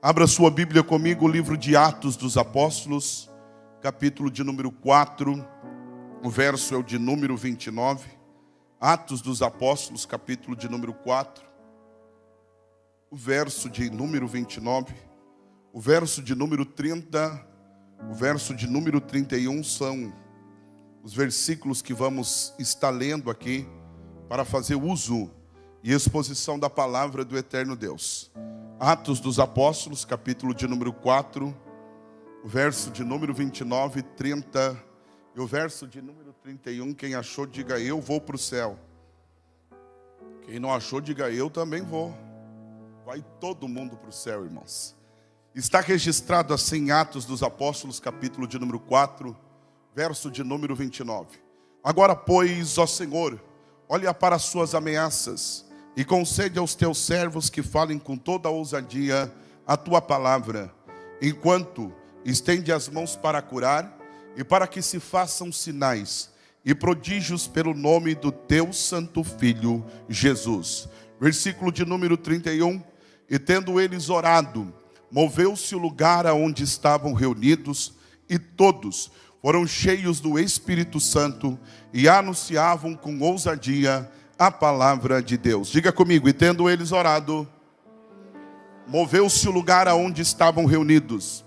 Abra sua Bíblia comigo, o livro de Atos dos Apóstolos, capítulo de número 4, o verso é o de número 29. Atos dos Apóstolos, capítulo de número 4, o verso de número 29, o verso de número 30, o verso de número 31 são os versículos que vamos estar lendo aqui para fazer uso e exposição da palavra do eterno Deus. Atos dos Apóstolos, capítulo de número 4, o verso de número 29, 30 e o verso de número 31. Quem achou, diga eu vou para o céu. Quem não achou, diga eu também vou. Vai todo mundo para o céu, irmãos. Está registrado assim em Atos dos Apóstolos, capítulo de número 4, verso de número 29. Agora, pois, ó Senhor, olha para as suas ameaças e concede aos teus servos que falem com toda a ousadia a tua palavra, enquanto estende as mãos para curar e para que se façam sinais e prodígios pelo nome do teu santo Filho Jesus. Versículo de número 31. E tendo eles orado, moveu-se o lugar aonde estavam reunidos, e todos foram cheios do Espírito Santo e anunciavam com ousadia a palavra de Deus. Diga comigo, e tendo eles orado, moveu-se o lugar aonde estavam reunidos,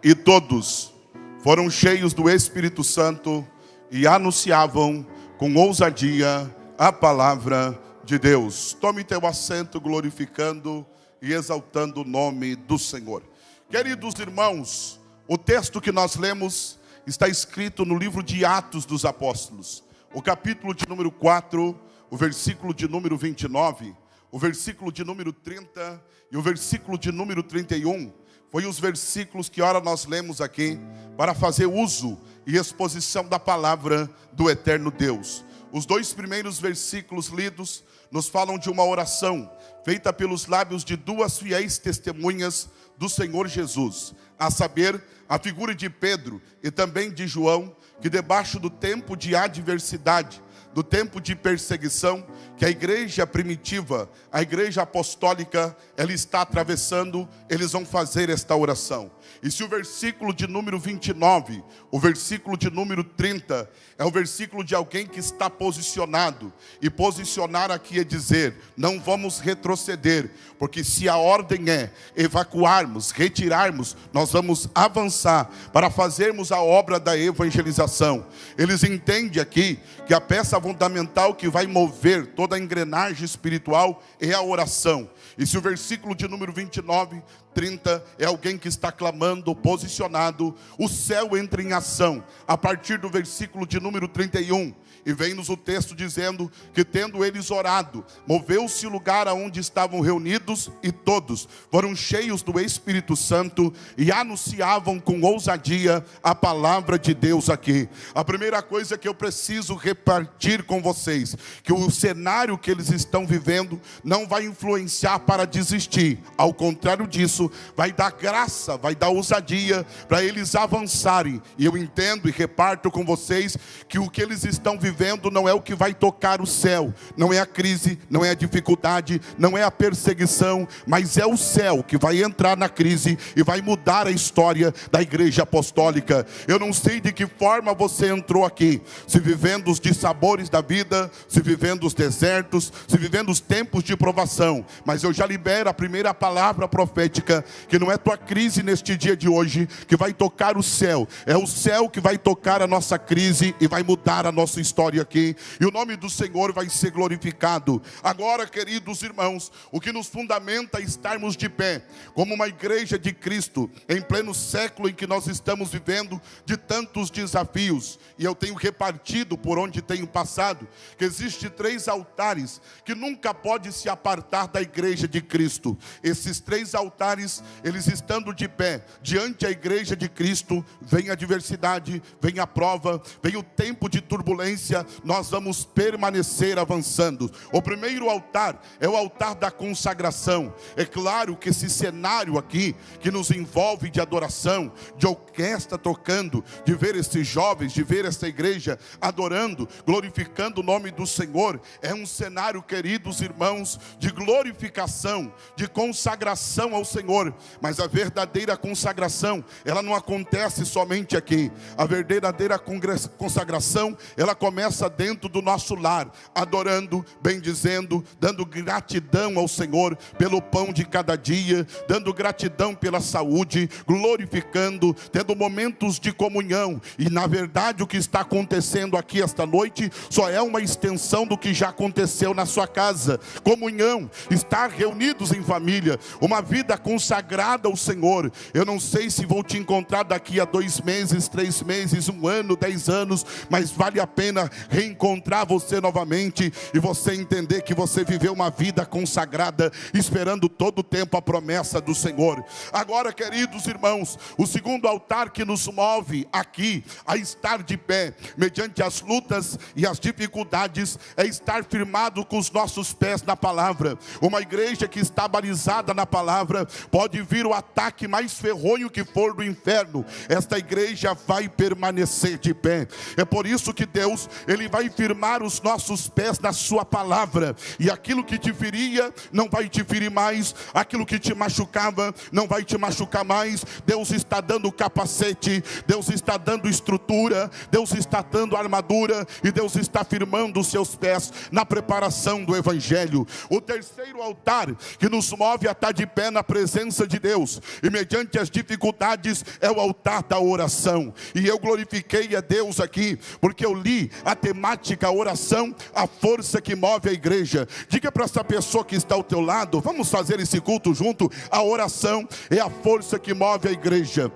e todos foram cheios do Espírito Santo e anunciavam com ousadia a palavra de Deus. Tome teu assento, glorificando e exaltando o nome do Senhor. Queridos irmãos, o texto que nós lemos está escrito no livro de Atos dos Apóstolos, o capítulo de número 4, o versículo de número 29, o versículo de número 30 e o versículo de número 31. Foi os versículos que ora nós lemos aqui para fazer uso e exposição da palavra do eterno Deus. Os dois primeiros versículos lidos nos falam de uma oração feita pelos lábios de duas fiéis testemunhas do Senhor Jesus, a saber, a figura de Pedro e também de João, que debaixo do tempo de adversidade, do tempo de perseguição que a igreja primitiva, a igreja apostólica, ela está atravessando, eles vão fazer esta oração. E se o versículo de número 29, o versículo de número 30, é o versículo de alguém que está posicionado, e posicionar aqui é dizer, não vamos retroceder, porque se a ordem é evacuarmos, retirarmos, nós vamos avançar para fazermos a obra da evangelização. Eles entendem aqui que a peça fundamental que vai mover toda a engrenagem espiritual é a oração. E se o versículo de número 29, 30 é alguém que está clamando, posicionado, o céu entra em ação a partir do versículo de número 31. E vem-nos o texto dizendo que tendo eles orado, moveu-se o lugar aonde estavam reunidos, e todos foram cheios do Espírito Santo e anunciavam com ousadia a palavra de Deus aqui. A primeira coisa que eu preciso repartir com vocês, que o cenário que eles estão vivendo não vai influenciar para desistir. Ao contrário disso, vai dar graça, vai dar ousadia para eles avançarem. E eu entendo e reparto com vocês que o que eles estão vivendo não é o que vai tocar o céu, não é a crise, não é a dificuldade, não é a perseguição, mas é o céu que vai entrar na crise e vai mudar a história da igreja apostólica. Eu não sei de que forma você entrou aqui, se vivendo os dissabores da vida, se vivendo os desertos, se vivendo os tempos de provação, mas eu já libero a primeira palavra profética, que não é tua crise neste dia de hoje que vai tocar o céu, é o céu que vai tocar a nossa crise e vai mudar a nossa história aqui, e o nome do Senhor vai ser glorificado. Agora, queridos irmãos, o que nos fundamenta é estarmos de pé como uma igreja de Cristo em pleno século em que nós estamos vivendo, de tantos desafios. E eu tenho repartido por onde tenho passado que existe 3 altares que nunca pode se apartar da igreja de Cristo. Esses 3 altares, eles estando de pé diante da igreja de Cristo, vem a adversidade, vem a prova, vem o tempo de turbulência, nós vamos permanecer avançando. O primeiro altar é o altar da consagração. É claro que esse cenário aqui, que nos envolve de adoração, de orquestra tocando, de ver esses jovens, de ver essa igreja adorando, glorificando glorificando o nome do Senhor, é um cenário, queridos irmãos, de glorificação, de consagração ao Senhor. Mas a verdadeira consagração, ela não acontece somente aqui. A verdadeira consagração, ela começa dentro do nosso lar, adorando, bendizendo, dando gratidão ao Senhor pelo pão de cada dia, dando gratidão pela saúde, glorificando, tendo momentos de comunhão. E na verdade o que está acontecendo aqui esta noite só é uma extensão do que já aconteceu na sua casa. Comunhão, estar reunidos em família, uma vida consagrada ao Senhor. Eu não sei se vou te encontrar daqui a 2 meses, 3 meses, 1 ano, 10 anos, mas vale a pena reencontrar você novamente e você entender que você viveu uma vida consagrada, esperando todo o tempo a promessa do Senhor. Agora, queridos irmãos, o segundo altar que nos move aqui a estar de pé, mediante as lutas e as dificuldades, é estar firmado com os nossos pés na palavra. Uma igreja que está balizada na palavra, pode vir o ataque mais ferronho que for do inferno, esta igreja vai permanecer de pé. É por isso que Deus, Ele vai firmar os nossos pés na sua palavra, e aquilo que te feria, não vai te ferir mais, aquilo que te machucava, não vai te machucar mais. Deus está dando capacete, Deus está dando estrutura, Deus está dando armadura, e Deus está firmando os seus pés na preparação do Evangelho. O terceiro altar que nos move a estar de pé na presença de Deus, e mediante as dificuldades, é o altar da oração. E eu glorifiquei a Deus aqui, porque eu li a temática oração, a força que move a igreja. Diga para essa pessoa que está ao teu lado, vamos fazer esse culto junto. A oração é a força que move a igreja.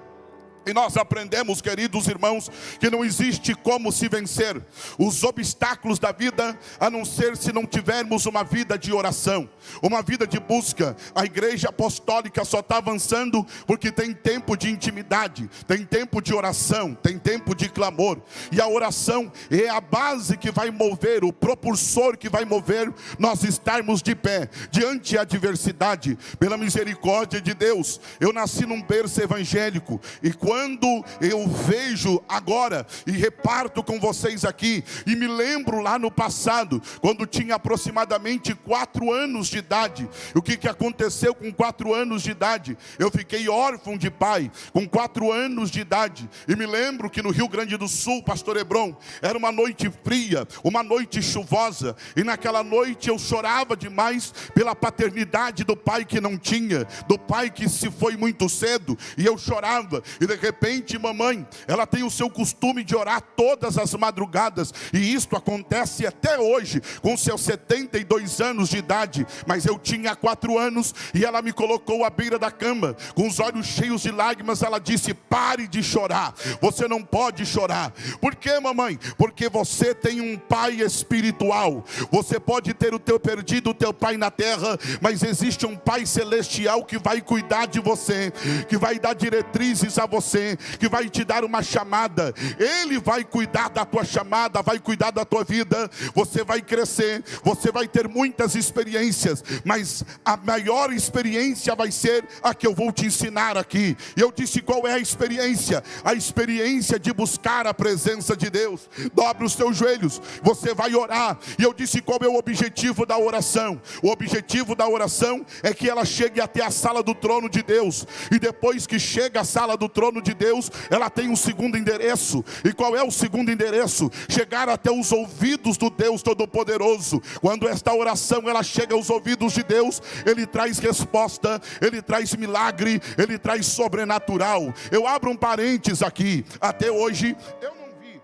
E nós aprendemos, queridos irmãos, que não existe como se vencer os obstáculos da vida, a não ser se não tivermos uma vida de oração, uma vida de busca. A igreja apostólica só está avançando porque tem tempo de intimidade, tem tempo de oração, tem tempo de clamor. E a oração é a base que vai mover, o propulsor que vai mover nós estarmos de pé diante da adversidade. Pela misericórdia de Deus, eu nasci num berço evangélico, e quando eu vejo agora e reparto com vocês aqui, e me lembro lá no passado, quando tinha aproximadamente 4 anos de idade, o que aconteceu com 4 anos de idade? Eu fiquei órfão de pai com 4 anos de idade, e me lembro que no Rio Grande do Sul, pastor Hebron, era uma noite fria, uma noite chuvosa, e naquela noite eu chorava demais pela paternidade do pai que não tinha, do pai que se foi muito cedo, e eu chorava. E de repente mamãe, ela tem o seu costume de orar todas as madrugadas, e isto acontece até hoje, com seus 72 anos de idade, mas eu tinha 4 anos, e ela me colocou à beira da cama, com os olhos cheios de lágrimas. Ela disse: pare de chorar, você não pode chorar. Por quê, mamãe? Porque você tem um pai espiritual. Você pode ter perdido o teu pai na terra, mas existe um pai celestial que vai cuidar de você, que vai dar diretrizes a você, que vai te dar uma chamada. Ele vai cuidar da tua chamada, vai cuidar da tua vida. Você vai crescer, você vai ter muitas experiências, mas a maior experiência vai ser a que eu vou te ensinar aqui. E eu disse: qual é a experiência? A experiência de buscar a presença de Deus. Dobre os teus joelhos, você vai orar. E eu disse: qual é o objetivo da oração? O objetivo da oração é que ela chegue até a sala do trono de Deus, e depois que chega à sala do trono de Deus, ela tem um segundo endereço. E qual é o segundo endereço? Chegar até os ouvidos do Deus Todo-Poderoso. Quando esta oração ela chega aos ouvidos de Deus, Ele traz resposta, Ele traz milagre, Ele traz sobrenatural. Eu abro um parênteses aqui. Até hoje eu não vi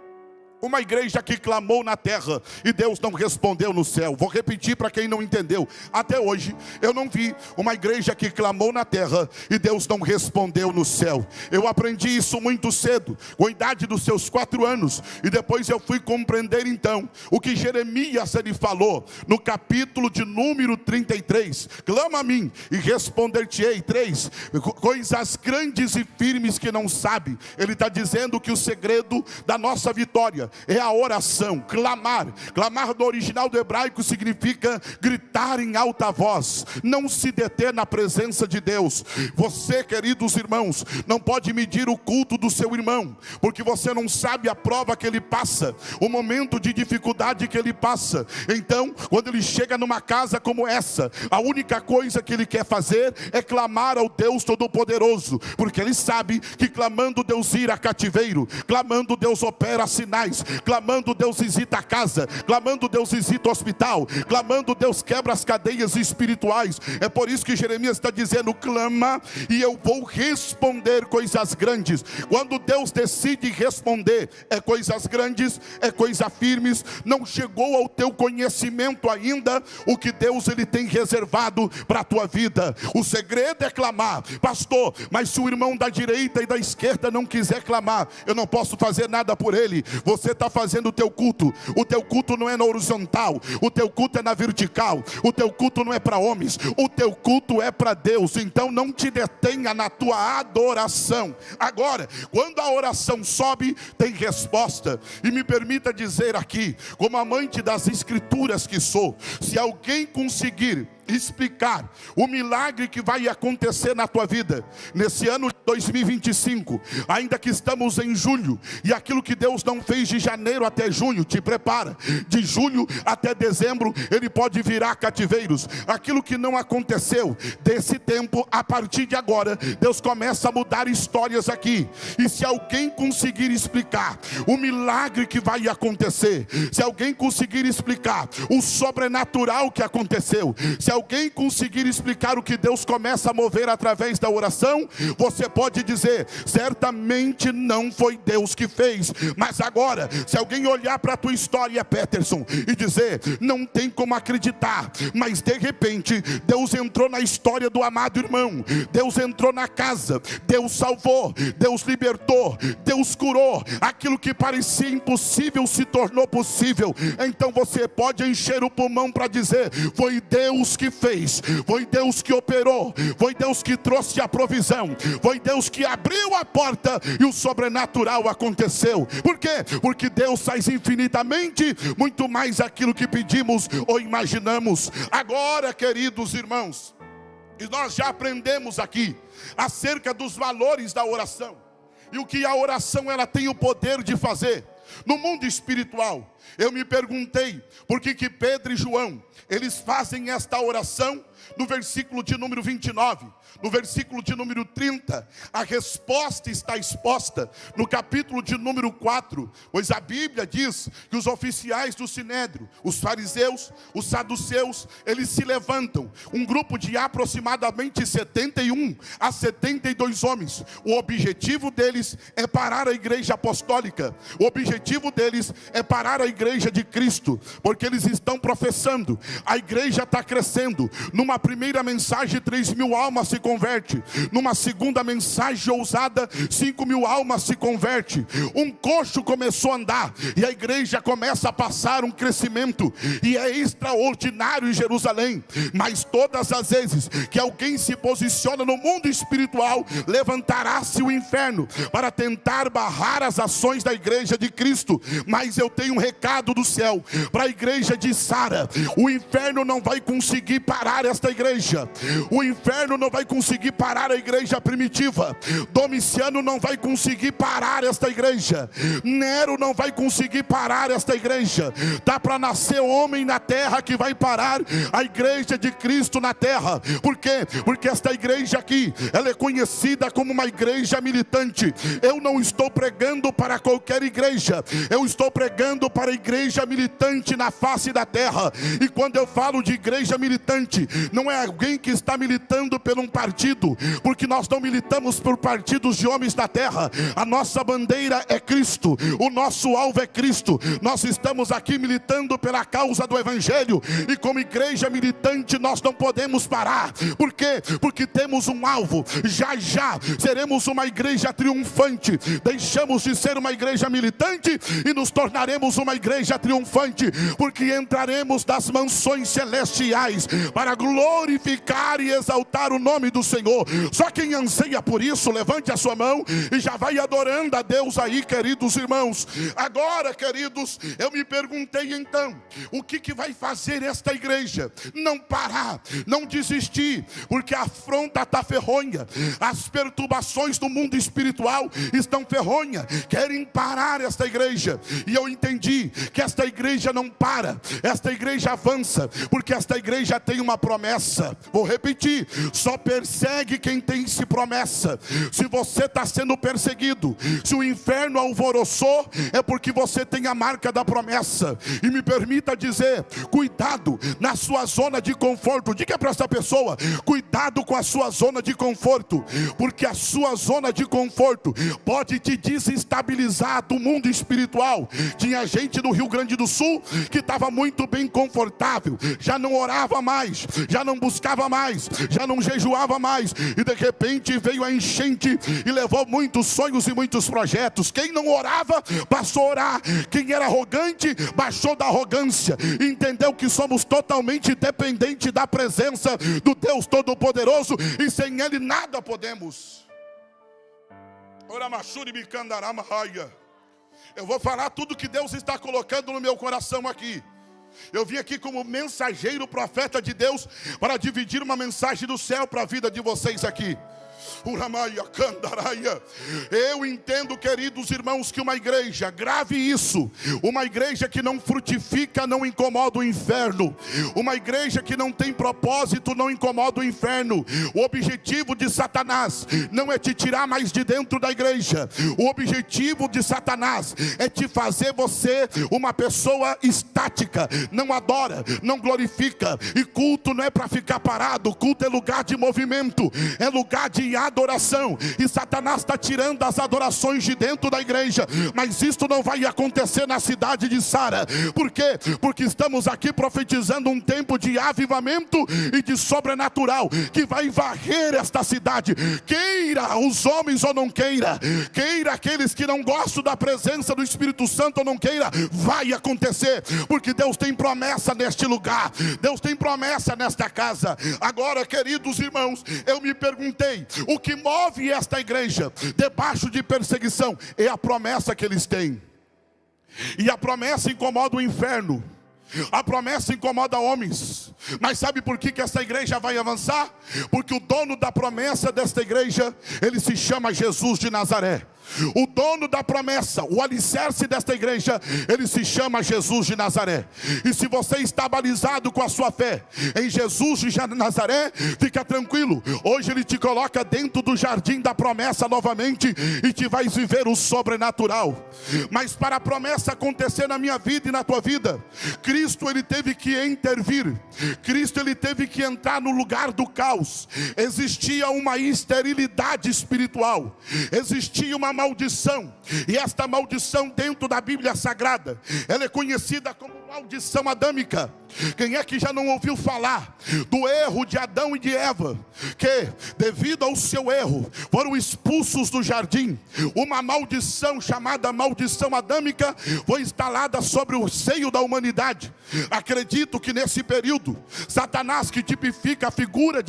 uma igreja que clamou na terra e Deus não respondeu no céu. Vou repetir para quem não entendeu. Até hoje eu não vi uma igreja que clamou na terra e Deus não respondeu no céu. Eu aprendi isso muito cedo, com a idade dos seus 4 anos. E depois eu fui compreender então o que Jeremias ele falou no capítulo de número 33. Clama a mim e responder-te-ei. 3 coisas grandes e firmes que não sabe. Ele está dizendo que o segredo da nossa vitória agora é a oração, clamar. Clamar do original do hebraico significa gritar em alta voz, não se deter na presença de Deus. Você, queridos irmãos, não pode medir o culto do seu irmão, porque você não sabe a prova que ele passa, o momento de dificuldade que ele passa. Então, quando ele chega numa casa como essa, a única coisa que ele quer fazer é clamar ao Deus Todo-Poderoso, porque ele sabe que clamando Deus irá cativeiro, clamando Deus opera sinais, clamando Deus visita a casa, clamando Deus visita o hospital, clamando Deus quebra as cadeias espirituais. É por isso que Jeremias está dizendo: clama e eu vou responder coisas grandes. Quando Deus decide responder, é coisas grandes, é coisas firmes. Não chegou ao teu conhecimento ainda o que Deus ele tem reservado para a tua vida. O segredo é clamar. Pastor, mas se o irmão da direita e da esquerda não quiser clamar, eu não posso fazer nada por ele. Você está fazendo o teu culto. O teu culto não é na horizontal, o teu culto é na vertical. O teu culto não é para homens, o teu culto é para Deus. Então não te detenha na tua adoração. Agora, quando a oração sobe, tem resposta. E me permita dizer aqui, como amante das escrituras que sou, se alguém conseguir explicar o milagre que vai acontecer na tua vida nesse ano de 2025, ainda que estamos em julho, e aquilo que Deus não fez de janeiro até junho, te prepara, de julho até dezembro ele pode virar cativeiros. Aquilo que não aconteceu desse tempo, a partir de agora Deus começa a mudar histórias aqui. E se alguém conseguir explicar o milagre que vai acontecer, se alguém conseguir explicar o sobrenatural que aconteceu, se alguém conseguir explicar o que Deus começa a mover através da oração, você pode dizer: certamente não foi Deus que fez. Mas agora, se alguém olhar para a tua história, Peterson, e dizer: não tem como acreditar, mas de repente Deus entrou na história do amado irmão, Deus entrou na casa, Deus salvou, Deus libertou, Deus curou, aquilo que parecia impossível se tornou possível. Então você pode encher o pulmão para dizer: foi Deus que fez, foi Deus que operou, foi Deus que trouxe a provisão, foi Deus que abriu a porta e o sobrenatural aconteceu. Por quê? Porque Deus faz infinitamente muito mais aquilo que pedimos ou imaginamos. Agora, queridos irmãos, e nós já aprendemos aqui acerca dos valores da oração e o que a oração ela tem o poder de fazer no mundo espiritual. Eu me perguntei por que Pedro e João eles fazem esta oração. No versículo de número 29, no versículo de número 30, a resposta está exposta no capítulo de número 4, pois a Bíblia diz que os oficiais do Sinédrio, os fariseus, os saduceus, eles se levantam, um grupo de aproximadamente 71 a 72 homens. O objetivo deles é parar a igreja apostólica, o objetivo deles é parar a igreja de Cristo, porque eles estão professando, a igreja está crescendo. Numa primeira mensagem 3.000 almas se converte, numa segunda mensagem ousada 5.000 almas se converte. Um coxo começou a andar e a igreja começa a passar um crescimento, e é extraordinário em Jerusalém. Mas todas as vezes que alguém se posiciona no mundo espiritual, levantará-se o inferno para tentar barrar as ações da igreja de Cristo. Mas eu tenho um recado do céu para a igreja de Sara: o inferno não vai conseguir parar esta igreja, o inferno não vai conseguir parar a igreja primitiva, Domiciano não vai conseguir parar esta igreja, Nero não vai conseguir parar esta igreja. Dá para nascer homem na terra que vai parar a igreja de Cristo na terra. Por quê? Porque esta igreja aqui, ela é conhecida como uma igreja militante. Eu não estou pregando para qualquer igreja, eu estou pregando para a igreja militante na face da terra. E quando eu falo de igreja militante, não é alguém que está militando por um partido, porque nós não militamos por partidos de homens da terra. A nossa bandeira é Cristo, o nosso alvo é Cristo. Nós estamos aqui militando pela causa do evangelho, e como igreja militante nós não podemos parar. Por quê? Porque temos um alvo. Já já seremos uma igreja triunfante. Deixamos de ser uma igreja militante e nos tornaremos uma igreja triunfante, porque entraremos das mansões celestiais para glorificar e exaltar o nome do Senhor. Só quem anseia por isso, levante a sua mão e já vai adorando a Deus aí, queridos irmãos. Agora, queridos, eu me perguntei então, o que vai fazer esta igreja? Não parar, não desistir, porque a afronta está ferronha, as perturbações do mundo espiritual estão ferronha, querem parar esta igreja. E eu entendi que esta igreja não para, esta igreja avança, porque esta igreja tem uma promessa. Vou repetir, só persegue quem tem promessa. Se você está sendo perseguido, se o inferno alvoroçou, é porque você tem a marca da promessa. E me permita dizer, cuidado na sua zona de conforto. Diga para essa pessoa, cuidado com a sua zona de conforto, porque a sua zona de conforto pode te desestabilizar do mundo espiritual. Tinha gente no Rio Grande do Sul que estava muito bem confortável, já não orava mais, já não buscava mais, já não jejuava mais, e de repente veio a enchente e levou muitos sonhos e muitos projetos. Quem não orava passou a orar, quem era arrogante baixou da arrogância, entendeu que somos totalmente dependentes da presença do Deus Todo-Poderoso, e sem Ele nada podemos. Eu vou falar tudo que Deus está colocando no meu coração aqui. Eu vim aqui como mensageiro, profeta de Deus, para dividir uma mensagem do céu para a vida de vocês aqui. Eu entendo, queridos irmãos, que uma igreja, grave isso, uma igreja que não frutifica não incomoda o inferno, uma igreja que não tem propósito não incomoda o inferno. O objetivo de Satanás não é te tirar mais de dentro da igreja, o objetivo de Satanás é te fazer você uma pessoa estática, não adora, não glorifica. E culto não é para ficar parado, culto é lugar de movimento, é lugar de adoração, e Satanás está tirando as adorações de dentro da igreja, mas isto não vai acontecer na cidade de Sara. Por quê? Porque estamos aqui profetizando um tempo de avivamento e de sobrenatural, que vai varrer esta cidade, queira os homens ou não queira, queira aqueles que não gostam da presença do Espírito Santo ou não queira, vai acontecer, porque Deus tem promessa neste lugar, Deus tem promessa nesta casa. Agora, queridos irmãos, eu me perguntei, o que move esta igreja debaixo de perseguição é a promessa que eles têm. E a promessa incomoda o inferno, a promessa incomoda homens. Mas sabe por que essa igreja vai avançar? Porque o dono da promessa desta igreja, ele se chama Jesus de Nazaré. O dono da promessa, o alicerce desta igreja, ele se chama Jesus de Nazaré. E se você está balizado com a sua fé em Jesus de Nazaré, fica tranquilo, hoje ele te coloca dentro do jardim da promessa novamente, e te vais viver o sobrenatural. Mas para a promessa acontecer na minha vida e na tua vida, Cristo ele teve que intervir, Cristo ele teve que entrar no lugar do caos. Existia uma esterilidade espiritual, existia uma maldição, e esta maldição dentro da Bíblia Sagrada, ela é conhecida como maldição adâmica. Quem é que já não ouviu falar do erro de Adão e de Eva, que devido ao seu erro foram expulsos do jardim? Uma maldição chamada maldição adâmica foi instalada sobre o seio da humanidade. Acredito que nesse período Satanás, que tipifica a figura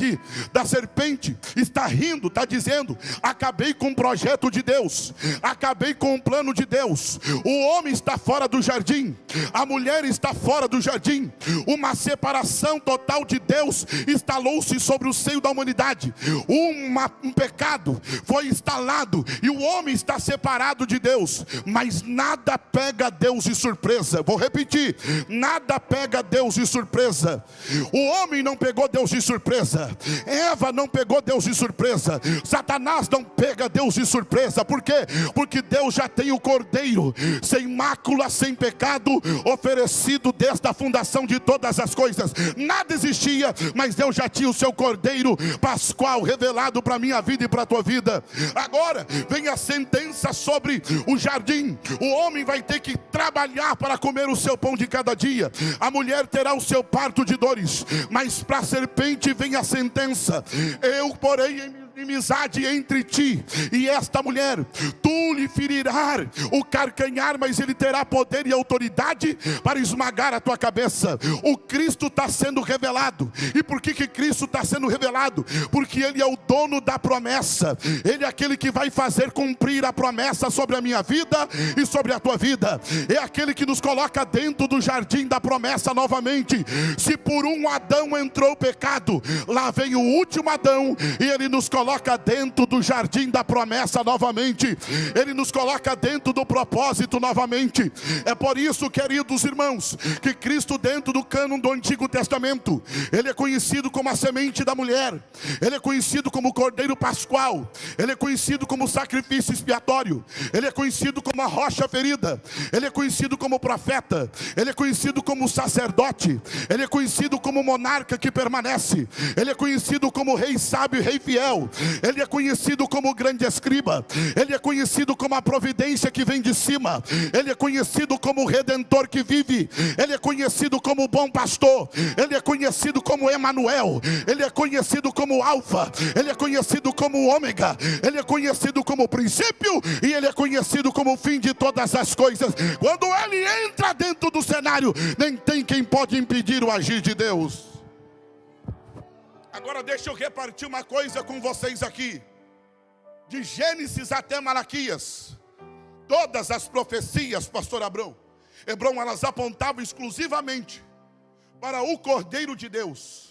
da serpente, está rindo, está dizendo: acabei com o projeto de Deus, acabei com o plano de Deus. O homem está fora do jardim, a mulher está fora do jardim. Uma separação total de Deus instalou-se sobre o seio da humanidade. Um pecado foi instalado e o homem está separado de Deus. Mas nada pega Deus de surpresa. Vou repetir: nada pega Deus de surpresa. O homem não pegou Deus de surpresa, Eva não pegou Deus de surpresa, Satanás não pega Deus de surpresa. Por quê? Porque Deus já tem o Cordeiro sem mácula, sem pecado, oferecido desde a fundação de todas as coisas. Nada existia, mas Deus já tinha o seu Cordeiro Pascual revelado para a minha vida e para a tua vida. Agora vem a sentença sobre o jardim. O homem vai ter que trabalhar para comer o seu pão de cada dia, a mulher terá o seu parto de dores. Mas para a serpente vem a sentença: eu porei inimizade entre ti e esta mulher, tu nenhum lhe ferirá o calcanhar, mas ele terá poder e autoridade para esmagar a tua cabeça. O Cristo está sendo revelado. E por que Cristo está sendo revelado? Porque Ele é o dono da promessa. Ele é aquele que vai fazer cumprir a promessa sobre a minha vida e sobre a tua vida. É aquele que nos coloca dentro do jardim da promessa novamente. Se por um Adão entrou o pecado, lá vem o último Adão e Ele nos coloca dentro do jardim da promessa novamente. Ele nos coloca dentro do propósito novamente. É por isso, queridos irmãos, que Cristo, dentro do cânon do Antigo Testamento, Ele é conhecido como a semente da mulher. Ele é conhecido como o Cordeiro Pascual. Ele é conhecido como o sacrifício expiatório. Ele é conhecido como a rocha ferida. Ele é conhecido como profeta. Ele é conhecido como sacerdote. Ele é conhecido como monarca que permanece. Ele é conhecido como rei sábio e rei fiel. Ele é conhecido como o grande escriba. Ele é conhecido como a providência que vem de cima. Ele é conhecido como o redentor que vive. Ele é conhecido como o bom pastor. Ele é conhecido como Emanuel. Ele é conhecido como Alfa. Ele é conhecido como Ômega. Ele é conhecido como o princípio e ele é conhecido como o fim de todas as coisas. Quando ele entra dentro do cenário, nem tem quem pode impedir o agir de Deus. Agora deixa eu repartir uma coisa com vocês aqui. De Gênesis até Malaquias, todas as profecias, pastor Hebrão, elas apontavam exclusivamente para o Cordeiro de Deus.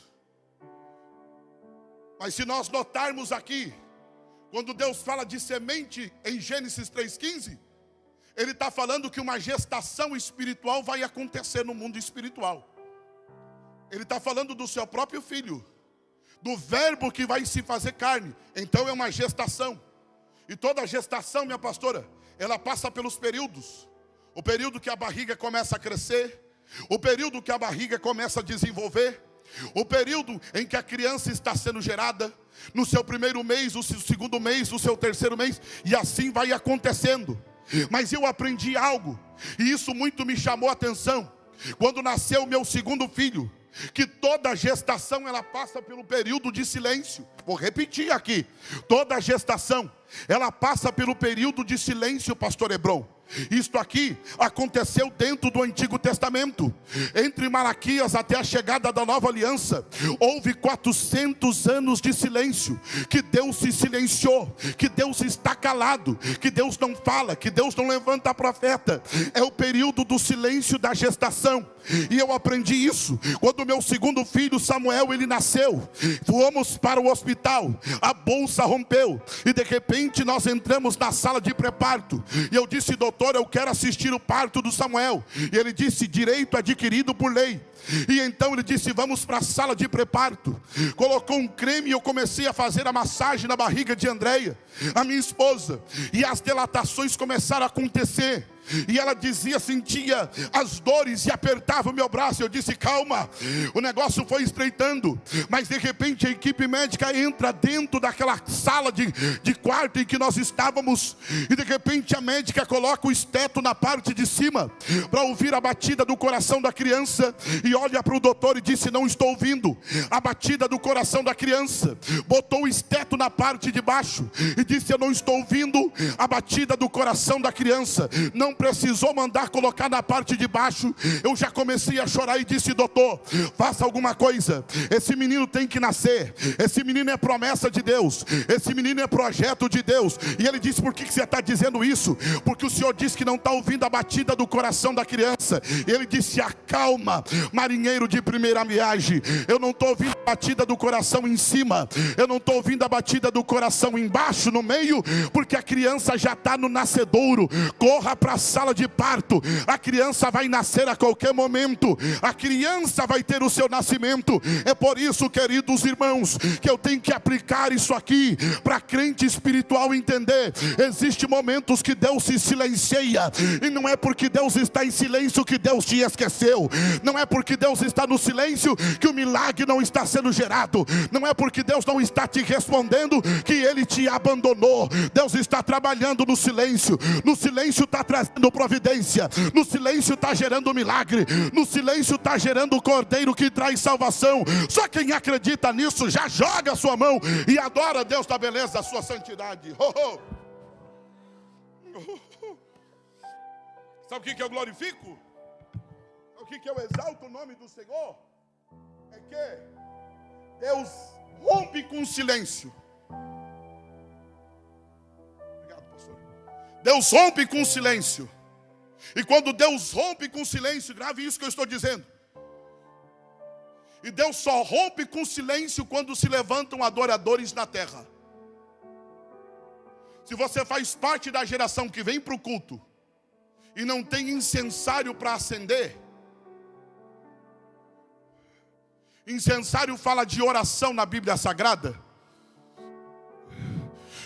Mas se nós notarmos aqui, quando Deus fala de semente em Gênesis 3,15, Ele está falando que uma gestação espiritual vai acontecer no mundo espiritual. Ele está falando do seu próprio filho, do verbo que vai se fazer carne. Então é uma gestação. E toda gestação, minha pastora, ela passa pelos períodos. O período que a barriga começa a crescer, o período que a barriga começa a desenvolver, o período em que a criança está sendo gerada, no seu primeiro mês, o seu segundo mês, o seu terceiro mês, e assim vai acontecendo. Mas eu aprendi algo, e isso muito me chamou a atenção, quando nasceu o meu segundo filho, que toda gestação ela passa pelo período de silêncio. Vou repetir aqui, toda gestação ela passa pelo período de silêncio, pastor Hebrão. Isto aqui aconteceu dentro do Antigo Testamento. Entre Malaquias até a chegada da Nova Aliança, houve 400 anos de silêncio. Que Deus se silenciou, que Deus está calado, que Deus não fala, que Deus não levanta profeta. É o período do silêncio da gestação. E eu aprendi isso quando meu segundo filho Samuel, ele nasceu. Fomos para o hospital, a bolsa rompeu e de repente nós entramos na sala de pré-parto. E eu disse: doutor, eu quero assistir o parto do Samuel. E ele disse: direito adquirido por lei. E então ele disse: vamos para a sala de pré-parto. Colocou um creme e eu comecei a fazer a massagem na barriga de Andréia, a minha esposa. E as dilatações começaram a acontecer. E ela dizia, sentia as dores e apertava o meu braço. Eu disse: calma, o negócio foi estreitando. Mas de repente a equipe médica entra dentro daquela sala de quarto em que nós estávamos. E de repente a médica coloca o esteto na parte de cima para ouvir a batida do coração da criança. E olha para o doutor e disse: não estou ouvindo a batida do coração da criança. Botou o esteto na parte de baixo e disse: eu não estou ouvindo a batida do coração da criança. Não precisou mandar colocar na parte de baixo. Eu já comecei a chorar e disse: doutor, faça alguma coisa. Esse menino tem que nascer. Esse menino é promessa de Deus. Esse menino é projeto de Deus. E ele disse: por que você está dizendo isso? Porque o senhor disse que não está ouvindo a batida do coração da criança. E ele disse: acalma, marinheiro de primeira viagem. Eu não estou ouvindo a batida do coração em cima. Eu não estou ouvindo a batida do coração embaixo, no meio, porque a criança já está no nascedouro. Corra para a sala de parto. A criança vai nascer a qualquer momento. A criança vai ter o seu nascimento. É por isso, queridos irmãos, que eu tenho que aplicar isso aqui para crente espiritual entender. Existem momentos que Deus se silencia, e não é porque Deus está em silêncio que Deus te esqueceu. Não é porque Deus está no silêncio que o milagre não está sendo gerado. Não é porque Deus não está te respondendo que Ele te abandonou. Deus está trabalhando no silêncio. No silêncio está trazendo providência. No silêncio está gerando milagre. No silêncio está gerando o cordeiro que traz salvação. Só quem acredita nisso já joga a sua mão e adora a Deus da beleza da sua santidade. Oh, oh. Sabe o que eu glorifico? Sabe o que eu exalto o nome do Senhor? É que Deus rompe com o silêncio. Obrigado, pastor. Deus rompe com o silêncio. E quando Deus rompe com o silêncio, grave isso que eu estou dizendo. E Deus só rompe com o silêncio quando se levantam adoradores na terra. Se você faz parte da geração que vem para o culto e não tem incensário para acender, incensário fala de oração na Bíblia Sagrada.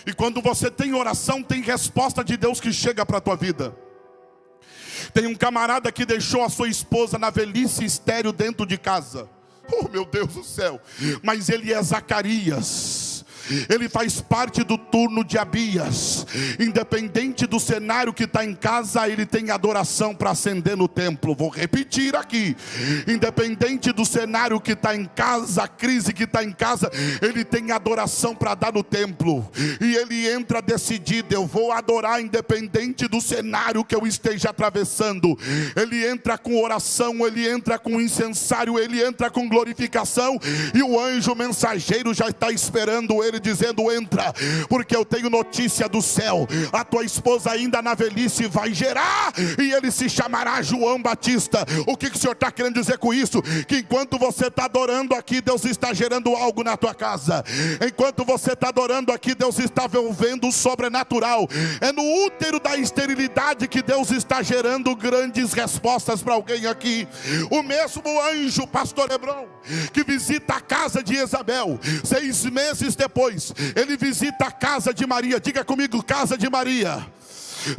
E quando você tem oração, tem resposta de Deus que chega para a tua vida. Tem um camarada que deixou a sua esposa na velhice estéril dentro de casa. Oh, meu Deus do céu. Mas ele é Zacarias. Ele faz parte do turno de Abias. Independente do cenário que está em casa, ele tem adoração para acender no templo. Vou repetir aqui. Independente do cenário que está em casa, a crise que está em casa, ele tem adoração para dar no templo. E ele entra decidido: eu vou adorar independente do cenário que eu esteja atravessando. Ele entra com oração, ele entra com incensário, ele entra com glorificação. E o anjo mensageiro já está esperando ele, dizendo: entra, porque eu tenho notícia do céu. A tua esposa ainda na velhice vai gerar, e ele se chamará João Batista. O que o Senhor está querendo dizer com isso? Que enquanto você está adorando aqui, Deus está gerando algo na tua casa. Enquanto você está adorando aqui, Deus está vendo o sobrenatural. É no útero da esterilidade que Deus está gerando grandes respostas para alguém aqui. O mesmo anjo, pastor Hebron, que visita a casa de Isabel, 6 meses depois ele visita a casa de Maria. Diga comigo, casa de Maria.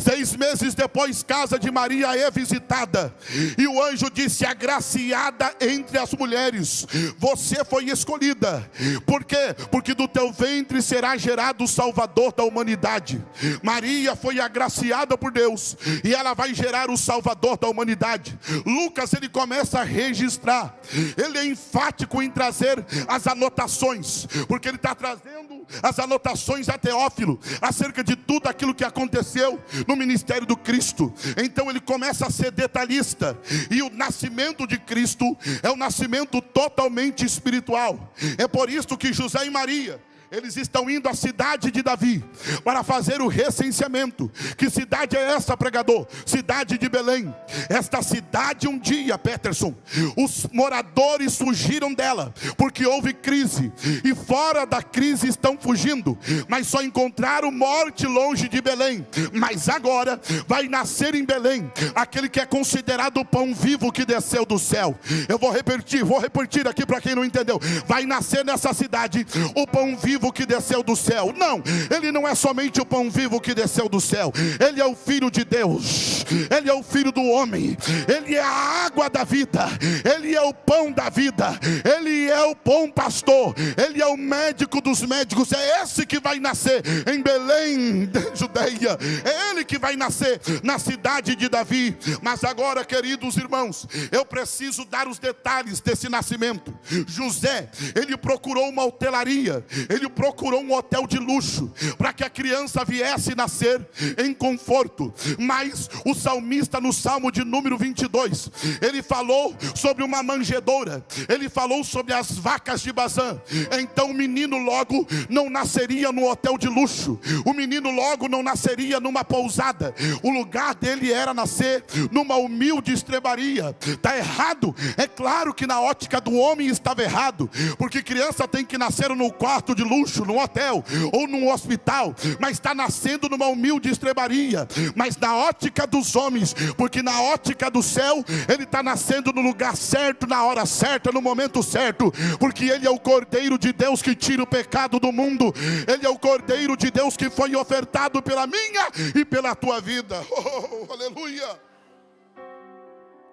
6 meses depois, casa de Maria é visitada. E o anjo disse: agraciada entre as mulheres, você foi escolhida. Por quê? Porque do teu ventre será gerado o Salvador da humanidade. Maria foi agraciada por Deus, e ela vai gerar o Salvador da humanidade. Lucas, ele começa a registrar. Ele é enfático em trazer as anotações, porque ele está trazendo as anotações a Teófilo acerca de tudo aquilo que aconteceu no ministério do Cristo. Então ele começa a ser detalhista. E o nascimento de Cristo é um nascimento totalmente espiritual. É por isso que José e Maria, eles estão indo à cidade de Davi para fazer o recenseamento. Que cidade é essa, pregador? Cidade de Belém. Esta cidade, um dia, Peterson, os moradores fugiram dela porque houve crise, e fora da crise estão fugindo, mas só encontraram morte longe de Belém. Mas agora vai nascer em Belém aquele que é considerado o pão vivo que desceu do céu. Eu vou repetir aqui para quem não entendeu. Vai nascer nessa cidade o pão vivo que desceu do céu. Não, ele não é somente o pão vivo que desceu do céu. Ele é o Filho de Deus. Ele é o Filho do homem. Ele é a água da vida. Ele é o pão da vida. Ele é o bom pastor. Ele é o médico dos médicos. É esse que vai nascer em Belém, Judeia. É ele que vai nascer na cidade de Davi. Mas agora, queridos irmãos, eu preciso dar os detalhes desse nascimento. José, ele procurou uma hotelaria. Ele procurou um hotel de luxo para que a criança viesse nascer em conforto. Mas o salmista, no Salmo de número 22, ele falou sobre uma manjedoura. Ele falou sobre as vacas de Bazã. Então o menino logo não nasceria no hotel de luxo. O menino logo não nasceria numa pousada. O lugar dele era nascer numa humilde estrebaria. Está errado? É claro que na ótica do homem estava errado, porque criança tem que nascer no quarto de luxo, num hotel ou num hospital, mas está nascendo numa humilde estrebaria. Mas na ótica dos homens, porque na ótica do céu, ele está nascendo no lugar certo, na hora certa, no momento certo, porque ele é o Cordeiro de Deus que tira o pecado do mundo. Ele é o Cordeiro de Deus que foi ofertado pela minha e pela tua vida. Oh, aleluia!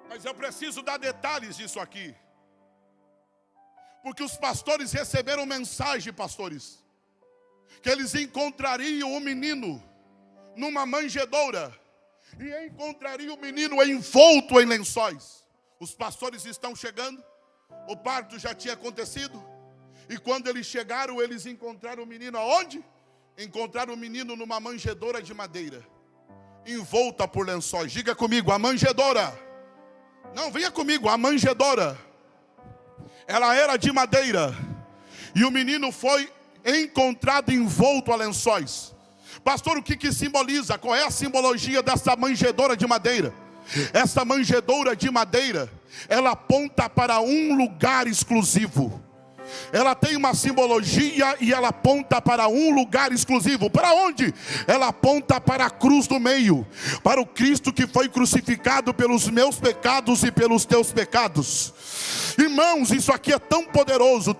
Mas eu preciso dar detalhes disso aqui, porque os pastores receberam mensagem, pastores, que eles encontrariam o menino numa manjedoura e encontrariam o menino envolto em lençóis. Os pastores estão chegando, o parto já tinha acontecido, e quando eles chegaram, eles encontraram o menino aonde? Encontraram o menino numa manjedoura de madeira. envolta por lençóis. Diga comigo, a manjedoura. Não, venha comigo, a manjedoura. Ela era de madeira. E o menino foi encontrado envolto a lençóis. Pastor, o que simboliza? Qual é a simbologia dessa manjedoura de madeira? Essa manjedoura de madeira, ela aponta para um lugar exclusivo. Ela tem uma simbologia e ela aponta para um lugar exclusivo. Para onde? Ela aponta para a cruz do meio, para o Cristo que foi crucificado pelos meus pecados e pelos teus pecados. Irmãos, isso aqui é tão poderoso,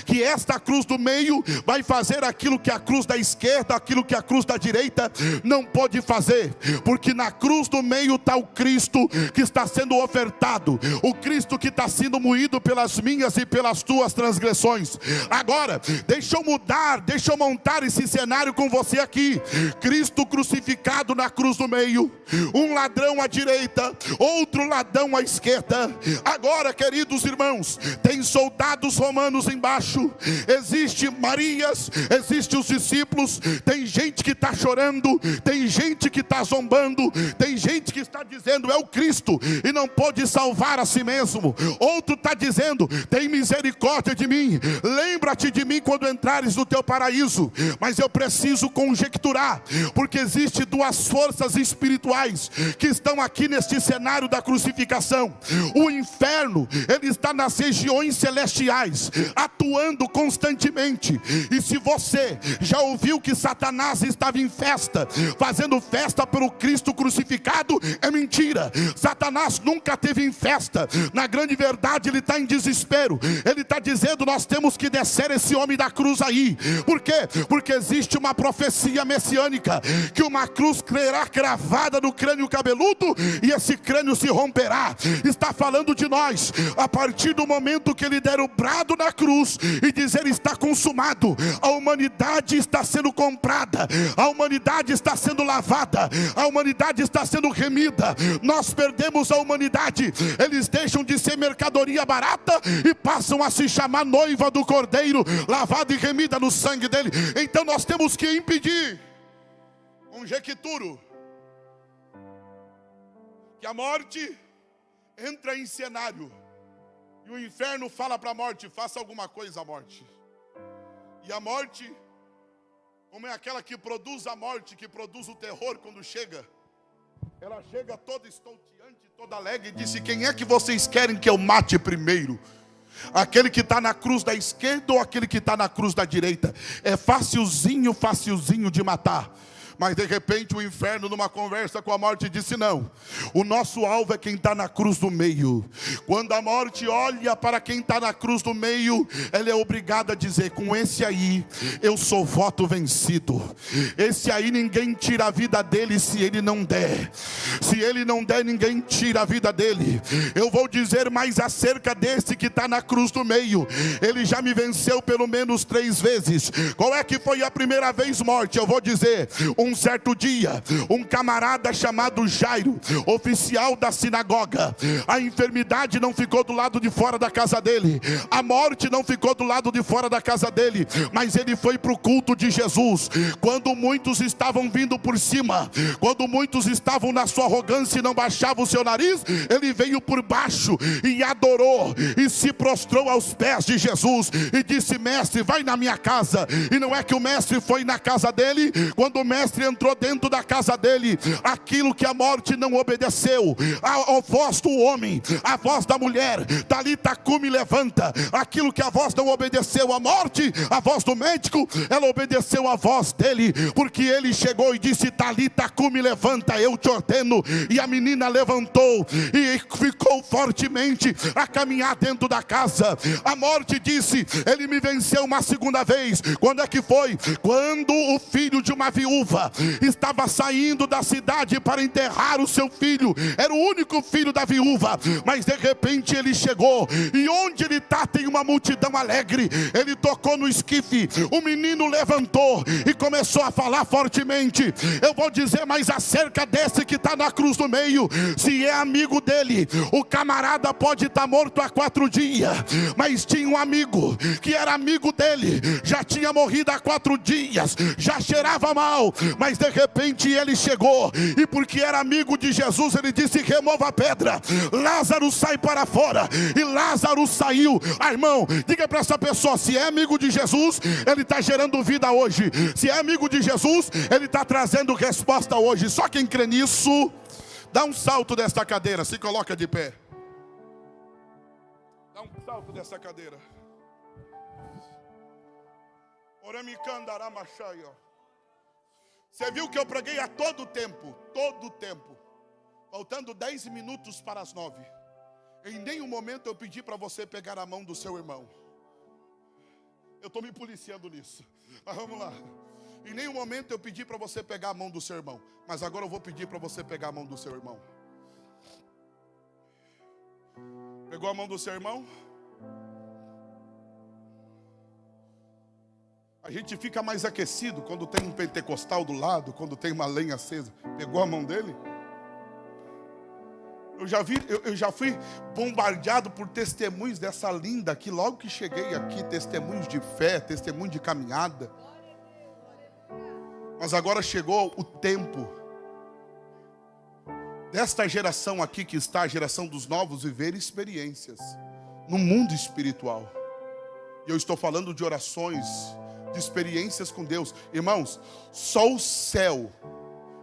que esta cruz do meio vai fazer aquilo que a cruz da esquerda, aquilo que a cruz da direita não pode fazer. Porque na cruz do meio está o Cristo que está sendo ofertado, o Cristo que está sendo moído pelas minhas e pelas tuas transgressões. Agora, deixa eu montar esse cenário com você aqui. Cristo crucificado na cruz do meio, um ladrão à direita, outro ladrão à esquerda. Agora, queridos irmãos, tem soldados romanos embaixo, existe Marias, existe os discípulos, tem gente que está chorando, tem gente que está zombando, tem gente que está dizendo, é o Cristo, e não pode salvar a si mesmo. Outro está dizendo, tem misericórdia de mim, lembra-te de mim quando entrares no teu paraíso. Mas eu preciso conjecturar, porque existe duas forças espirituais que estão aqui neste cenário da crucificação. O inferno, ele está nas regiões celestiais, atuando constantemente. E se você já ouviu que Satanás estava em festa, fazendo festa pelo Cristo crucificado, é mentira. Satanás nunca teve em festa. Na grande verdade, ele está em desespero. Ele está dizendo, nós temos que descer esse homem da cruz aí. Por quê? Porque existe uma profecia messiânica, que uma cruz será cravada no crânio cabeludo, e esse crânio se romperá. Está falando de nós. A partir do momento que ele der o brado na cruz e dizer está consumado, a humanidade está sendo comprada, a humanidade está sendo lavada, a humanidade está sendo remida. Nós perdemos a humanidade. Eles deixam de ser mercadoria barata e passam a se chamar noiva do Cordeiro, lavada e remida no sangue dele. Então nós temos que impedir, conjecturo, que a morte entra em cenário e o inferno fala para a morte, faça alguma coisa, morte. E a morte, como é aquela que produz a morte, que produz o terror quando chega, ela chega toda estonteante, toda alegre, e disse, quem é que vocês querem que eu mate primeiro? Aquele que está na cruz da esquerda ou aquele que está na cruz da direita? É facilzinho de matar. Mas de repente o inferno, numa conversa com a morte, disse não, o nosso alvo é quem está na cruz do meio. Quando a morte olha para quem está na cruz do meio, ela é obrigada a dizer, com esse aí eu sou voto vencido. Esse aí ninguém tira a vida dele se ele não der. Se ele não der, ninguém tira a vida dele. Eu vou dizer mais acerca desse que está na cruz do meio. Ele já me venceu pelo menos 3 vezes. Qual é que foi a primeira vez, morte? Eu vou dizer, um certo dia, um camarada chamado Jairo, oficial da sinagoga, a enfermidade não ficou do lado de fora da casa dele, a morte não ficou do lado de fora da casa dele, mas ele foi para o culto de Jesus. Quando muitos estavam vindo por cima, quando muitos estavam na sua arrogância e não baixavam o seu nariz, ele veio por baixo e adorou e se prostrou aos pés de Jesus e disse, mestre, vai na minha casa. E não é que o mestre foi na casa dele. Quando o mestre entrou dentro da casa dele, aquilo que a morte não obedeceu, a voz do homem, a voz da mulher, Talita cumi, levanta, aquilo que a voz não obedeceu à morte, a voz do médico, ela obedeceu a voz dele, porque ele chegou e disse, Talita cumi, levanta, eu te ordeno. E a menina levantou e ficou fortemente a caminhar dentro da casa. A morte disse, ele me venceu uma segunda vez. Quando é que foi? Quando o filho de uma viúva estava saindo da cidade para enterrar o seu filho, era o único filho da viúva, mas de repente ele chegou, e onde ele está tem uma multidão alegre. Ele tocou no esquife, o menino levantou e começou a falar fortemente. Eu vou dizer mais acerca desse que está na cruz do meio. Se é amigo dele, o camarada pode estar morto há 4 dias, mas tinha um amigo que era amigo dele, já tinha morrido há 4 dias, já cheirava mal, mas de repente ele chegou, e porque era amigo de Jesus, ele disse: remova a pedra. Lázaro sai para fora, e Lázaro saiu. Irmão, diga para essa pessoa: se é amigo de Jesus, ele está gerando vida hoje. Se é amigo de Jesus, ele está trazendo resposta hoje. Só quem crê nisso, dá um salto desta cadeira, se coloca de pé. Dá um salto dessa cadeira. Você viu que eu preguei a todo tempo, faltando 10 minutos para as 9. Em nenhum momento eu pedi para você pegar a mão do seu irmão. Eu estou me policiando nisso, mas vamos lá. Em nenhum momento eu pedi para você pegar a mão do seu irmão, mas agora eu vou pedir para você pegar a mão do seu irmão. Pegou a mão do seu irmão? A gente fica mais aquecido quando tem um pentecostal do lado, quando tem uma lenha acesa. Pegou a mão dele? Eu já fui bombardeado por testemunhos dessa linda aqui, logo que cheguei aqui, testemunhos de fé, testemunho de caminhada. Mas agora chegou o tempo desta geração aqui que está, a geração dos novos, viver experiências no mundo espiritual. E eu estou falando de orações, de experiências com Deus. Irmãos, só o céu,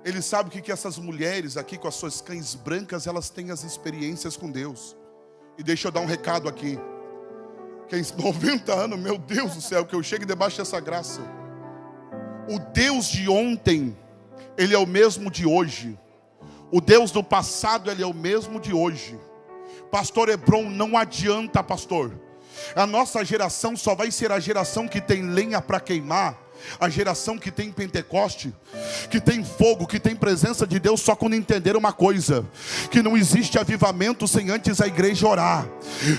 ele sabe o que essas mulheres aqui com as suas cães brancas, elas têm as experiências com Deus. E deixa eu dar um recado aqui. Quem 90 anos, meu Deus do céu, que eu chegue debaixo dessa graça. O Deus de ontem, ele é o mesmo de hoje. O Deus do passado, ele é o mesmo de hoje. Pastor Hebron, não adianta, pastor. A nossa geração só vai ser a geração que tem lenha para queimar, a geração que tem Pentecoste, que tem fogo, que tem presença de Deus, só quando entender uma coisa: que não existe avivamento sem antes a igreja orar.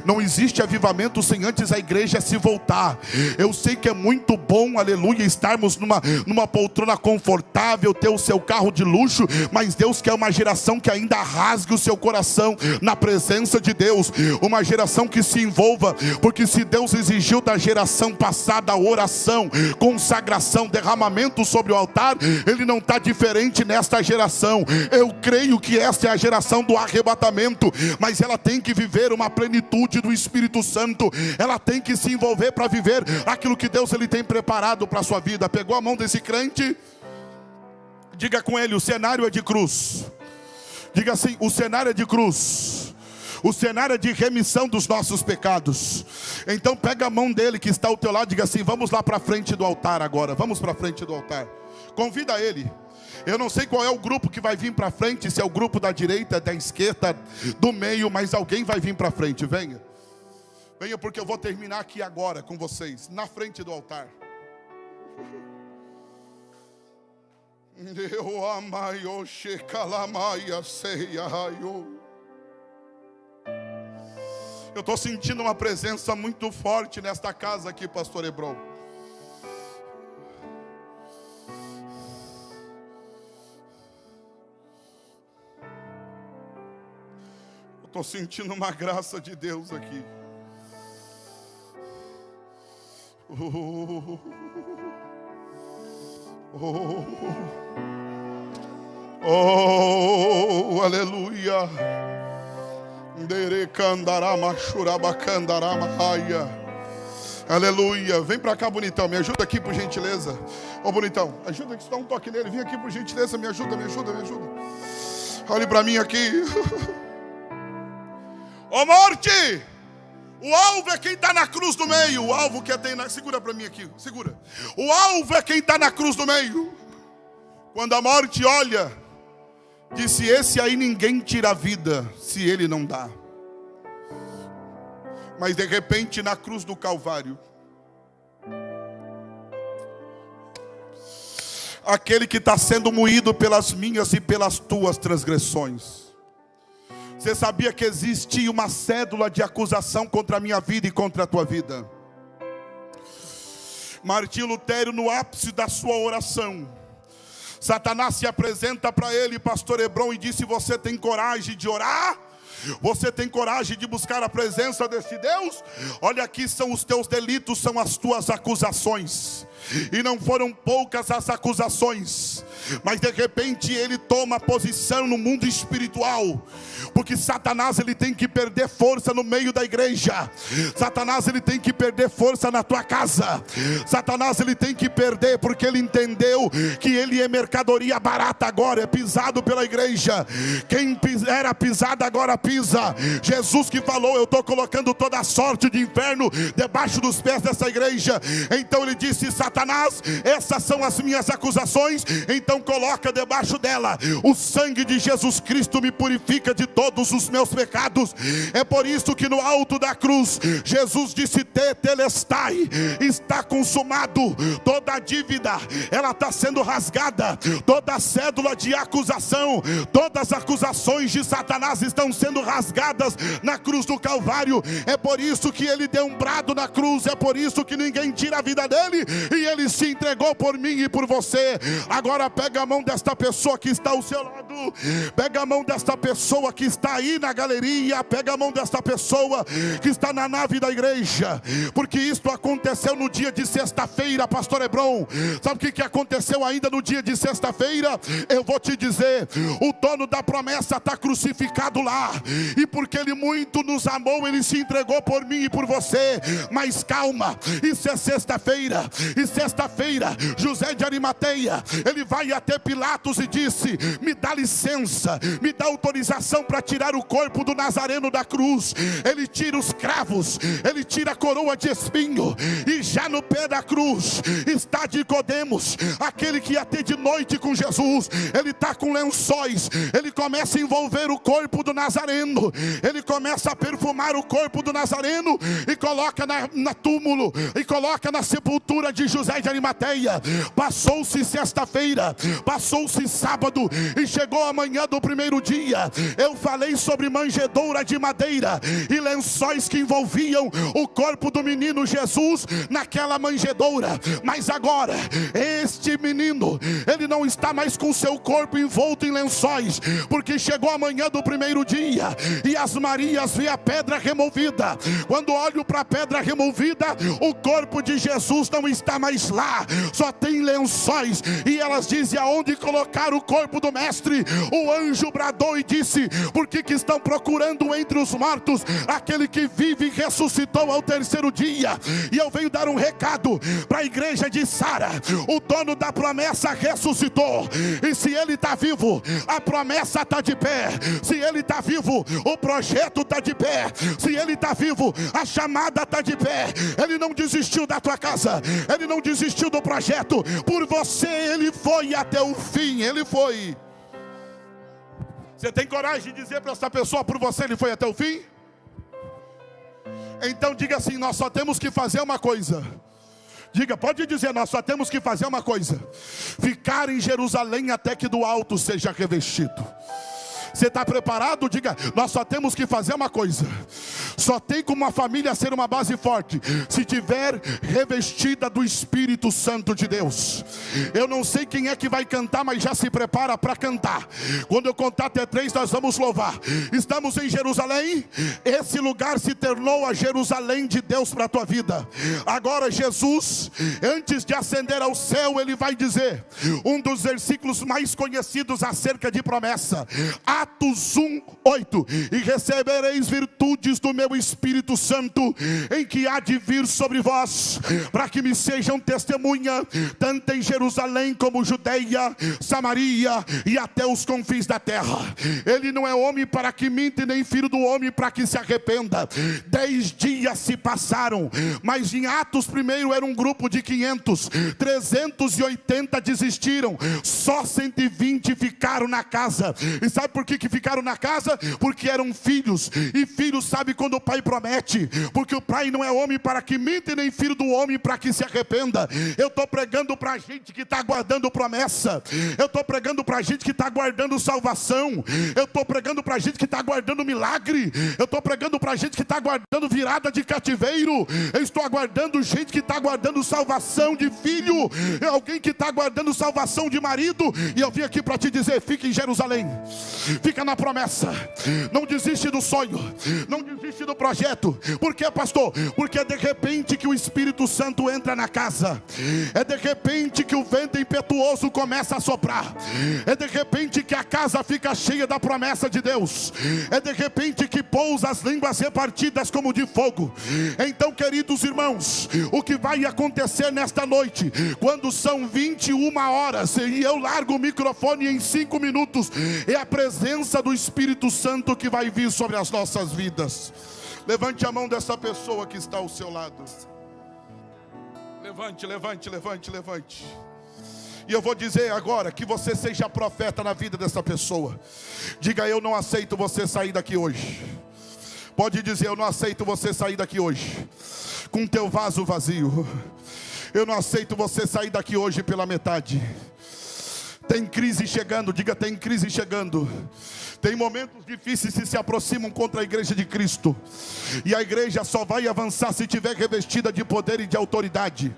Não existe avivamento sem antes a igreja se voltar. Eu sei que é muito bom, aleluia, estarmos numa poltrona confortável, ter o seu carro de luxo, mas Deus quer uma geração que ainda rasgue o seu coração na presença de Deus, uma geração que se envolva, porque se Deus exigiu da geração passada oração, consagração, derramamento sobre o altar, ele não está diferente nesta geração. Eu creio que esta é a geração do arrebatamento, mas ela tem que viver uma plenitude do Espírito Santo. Ela tem que se envolver para viver aquilo que Deus ele tem preparado para a sua vida. Pegou a mão desse crente? Diga com ele: o cenário é de cruz. Diga assim: o cenário é de cruz. O cenário é de remissão dos nossos pecados. Então pega a mão dele que está ao teu lado, diga assim: vamos lá para frente do altar agora. Vamos para frente do altar. Convida ele. Eu não sei qual é o grupo que vai vir para frente, se é o grupo da direita, da esquerda, do meio, mas alguém vai vir para frente. Venha. Venha, porque eu vou terminar aqui agora com vocês, na frente do altar. Eu estou sentindo uma presença muito forte nesta casa aqui, pastor Hebron. Estou sentindo uma graça de Deus aqui. Aleluia. Aleluia. Vem para cá, bonitão. Me ajuda aqui, por gentileza. Ô, bonitão, ajuda aqui, dá um toque nele. Vem aqui, por gentileza. Me ajuda. Olhe para mim aqui. Ô, morte! O alvo é quem está na cruz do meio. O alvo que tem na... Segura para mim aqui, segura. O alvo é quem está na cruz do meio. Quando a morte olha, disse: esse aí ninguém tira a vida se ele não dá. Mas de repente na cruz do Calvário, aquele que está sendo moído pelas minhas e pelas tuas transgressões. Você sabia que existia uma cédula de acusação contra a minha vida e contra a tua vida? Martinho Lutero, no ápice da sua oração, Satanás se apresenta para ele, pastor Hebron, e disse: você tem coragem de orar? Você tem coragem de buscar a presença desse Deus? Olha, aqui são os teus delitos, são as tuas acusações. E não foram poucas as acusações, mas de repente ele toma posição no mundo espiritual, porque Satanás ele tem que perder força no meio da igreja. Satanás ele tem que perder força na tua casa. Satanás ele tem que perder, porque ele entendeu que ele é mercadoria barata agora, é pisado pela igreja. Quem era pisado agora pisa. Jesus que falou: eu estou colocando toda a sorte de inferno debaixo dos pés dessa igreja. Então ele disse: Satanás, essas são as minhas acusações, então coloca debaixo dela. O sangue de Jesus Cristo me purifica de todos os meus pecados. É por isso que no alto da cruz Jesus disse: tetelestai, está consumado. Toda a dívida ela está sendo rasgada, toda a cédula de acusação, todas as acusações de Satanás estão sendo rasgadas na cruz do Calvário. É por isso que ele deu um brado na cruz, é por isso que ninguém tira a vida dele, e ele se entregou por mim e por você. Agora pega a mão desta pessoa que está ao seu lado, pega a mão desta pessoa que está aí na galeria, pega a mão desta pessoa que está na nave da igreja, porque isto aconteceu no dia de sexta-feira, pastor Hebron. Sabe o que aconteceu ainda no dia de sexta-feira? Eu vou te dizer: o dono da promessa está crucificado lá, e porque ele muito nos amou, ele se entregou por mim e por você. Mas calma, isso é sexta-feira, e sexta-feira José de Arimateia, ele vai até Pilatos e disse: me dá licença, me dá autorização para tirar o corpo do Nazareno da cruz. Ele tira os cravos, ele tira a coroa de espinho, e já no pé da cruz está Nicodemos, aquele que ia ter de noite com Jesus. Ele está com lençóis, ele começa a envolver o corpo do Nazareno, ele começa a perfumar o corpo do Nazareno e coloca na túmulo, e coloca na sepultura de José de Arimateia. Passou-se sexta-feira, passou-se sábado, e chegou a manhã do primeiro dia. Eu falei sobre manjedoura de madeira e lençóis que envolviam o corpo do menino Jesus naquela manjedoura. Mas agora este menino, ele não está mais com seu corpo envolto em lençóis, porque chegou a manhã do primeiro dia, e as Marias vê a pedra removida. Quando olho para a pedra removida, o corpo de Jesus não está mais lá, só tem lençóis. E elas dizem: aonde colocar o corpo do mestre? O anjo bradou e disse: por que estão procurando entre os mortos aquele que vive e ressuscitou ao terceiro dia? E eu venho dar um recado para a igreja de Sara: o dono da promessa ressuscitou, e se ele está vivo, a promessa está de pé. Se ele está vivo, o projeto está de pé. Se ele está vivo, a chamada está de pé. Ele não desistiu da tua casa, ele não desistiu do projeto. Por você ele foi até o fim, ele foi. Você tem coragem de dizer para essa pessoa: por você ele foi até o fim? Então diga assim: nós só temos que fazer uma coisa. Diga, pode dizer: nós só temos que fazer uma coisa: ficar em Jerusalém até que do alto seja revestido. Você está preparado? Diga: nós só temos que fazer uma coisa. Só tem como a família ser uma base forte se tiver revestida do Espírito Santo de Deus. Eu não sei quem é que vai cantar, mas já se prepara para cantar. Quando eu contar até 3, nós vamos louvar. Estamos em Jerusalém. Esse lugar se tornou a Jerusalém de Deus para a tua vida. Agora Jesus, antes de ascender ao céu, ele vai dizer um dos versículos mais conhecidos acerca de promessa, Atos 1:8: e recebereis virtudes do meu Espírito Santo, em que há de vir sobre vós, para que me sejam testemunha, tanto em Jerusalém como Judeia, Samaria e até os confins da terra. Ele não é homem para que minta, nem filho do homem para que se arrependa. 10 dias se passaram, mas em Atos primeiro era um grupo de 500, 380 desistiram, só 120 ficaram na casa. E sabe por que ficaram na casa? Porque eram filhos, e filhos sabe quando Pai promete, porque o Pai não é homem para que minta, nem filho do homem para que se arrependa. Eu estou pregando para gente que está aguardando promessa. Eu estou pregando para gente que está aguardando salvação. Eu estou pregando para gente que está aguardando milagre. Eu estou pregando para gente que está aguardando virada de cativeiro. Eu estou aguardando gente que está aguardando salvação de filho. Alguém que está aguardando salvação de marido. E eu vim aqui para te dizer: fica em Jerusalém, fica na promessa, não desiste do sonho, não desiste do projeto. Por quê, pastor? Porque é de repente que o Espírito Santo entra na casa, é de repente que o vento impetuoso começa a soprar, é de repente que a casa fica cheia da promessa de Deus, é de repente que pousa as línguas repartidas como de fogo. Então, queridos irmãos, o que vai acontecer nesta noite, quando são 21 horas e eu largo o microfone em 5 minutos, é a presença do Espírito Santo que vai vir sobre as nossas vidas. Levante a mão dessa pessoa que está ao seu lado. Levante, levante, levante, levante. E eu vou dizer agora que você seja profeta na vida dessa pessoa. Diga: eu não aceito você sair daqui hoje. Pode dizer: eu não aceito você sair daqui hoje com teu vaso vazio. Eu não aceito você sair daqui hoje pela metade. Tem crise chegando, diga: tem crise chegando. Tem momentos difíceis que se aproximam contra a igreja de Cristo. E a igreja só vai avançar se estiver revestida de poder e de autoridade.